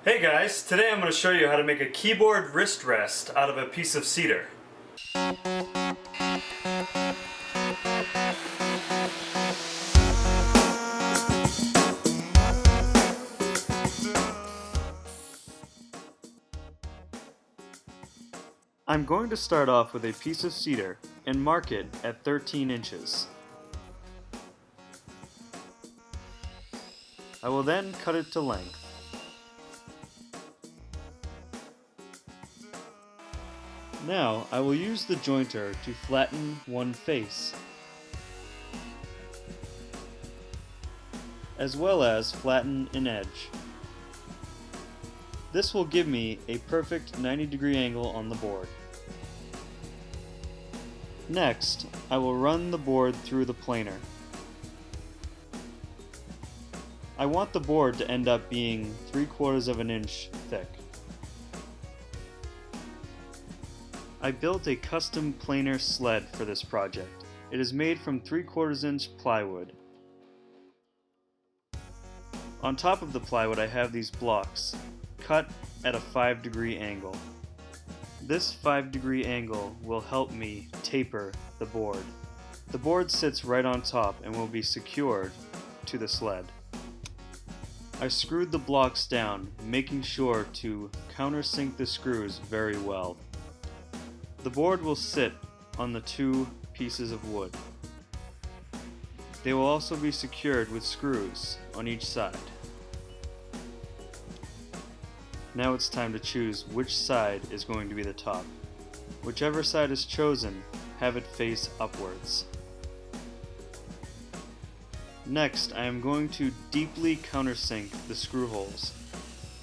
Hey guys, today I'm going to show you how to make a keyboard wrist rest out of a piece of cedar. I'm going to start off with a piece of cedar and mark it at 13 inches. I will then cut it to length. Now I will use the jointer to flatten one face, as well as flatten an edge. This will give me a perfect 90-degree angle on the board. Next, I will run the board through the planer. I want the board to end up being 3/4 of an inch thick. I built a custom planer sled for this project. It is made from 3/4 inch plywood. On top of the plywood I have these blocks, cut at a 5-degree angle. This 5-degree angle will help me taper the board. The board sits right on top and will be secured to the sled. I screwed the blocks down, making sure to countersink the screws very well. The board will sit on the 2 pieces of wood. They will also be secured with screws on each side. Now it's time to choose which side is going to be the top. Whichever side is chosen, have it face upwards. Next, I am going to deeply countersink the screw holes.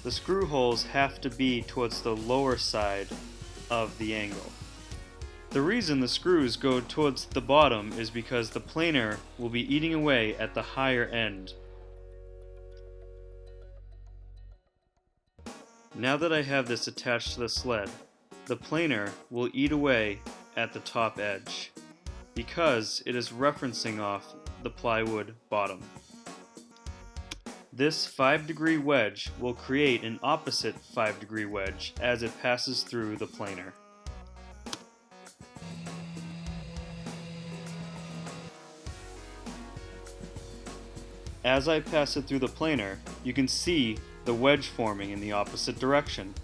The screw holes have to be towards the lower side of the angle. The reason the screws go towards the bottom is because the planer will be eating away at the higher end. Now that I have this attached to the sled, the planer will eat away at the top edge because it is referencing off the plywood bottom. This 5-degree wedge will create an opposite 5-degree wedge as it passes through the planer. As I pass it through the planer, you can see the wedge forming in the opposite direction.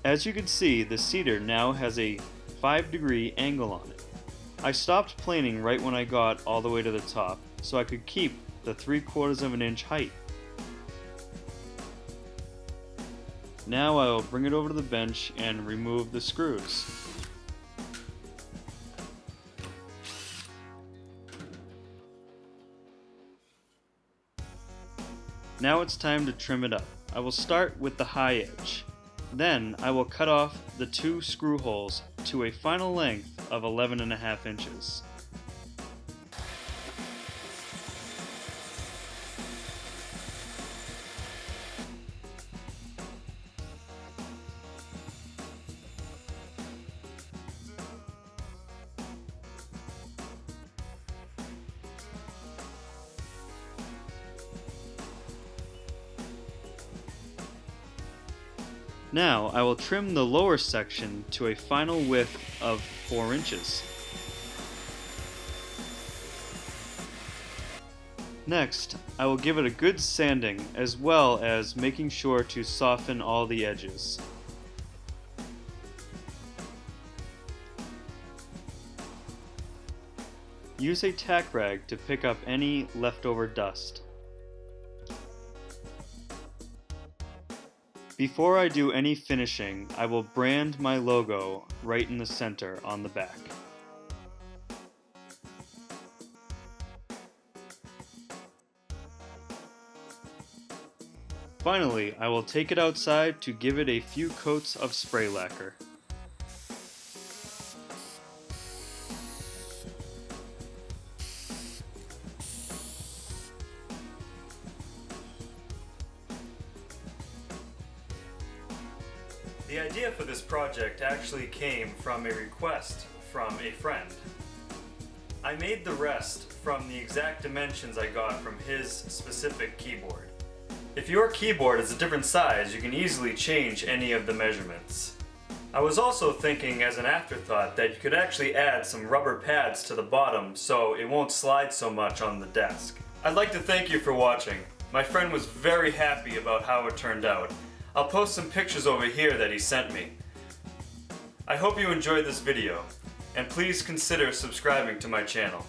As you can see, the cedar now has a 5-degree angle on it. I stopped planing right when I got all the way to the top, so I could keep the 3/4 of an inch height. Now I will bring it over to the bench and remove the screws. Now it's time to trim it up. I will start with the high edge. Then I will cut off the 2 screw holes to a final length of 11.5 inches. Now I will trim the lower section to a final width of 4 inches. Next, I will give it a good sanding as well as making sure to soften all the edges. Use a tack rag to pick up any leftover dust. Before I do any finishing, I will brand my logo right in the center on the back. Finally, I will take it outside to give it a few coats of spray lacquer. The idea for this project actually came from a request from a friend. I made the rest from the exact dimensions I got from his specific keyboard. If your keyboard is a different size, you can easily change any of the measurements. I was also thinking as an afterthought that you could actually add some rubber pads to the bottom so it won't slide so much on the desk. I'd like to thank you for watching. My friend was very happy about how it turned out. I'll post some pictures over here that he sent me. I hope you enjoyed this video, and please consider subscribing to my channel.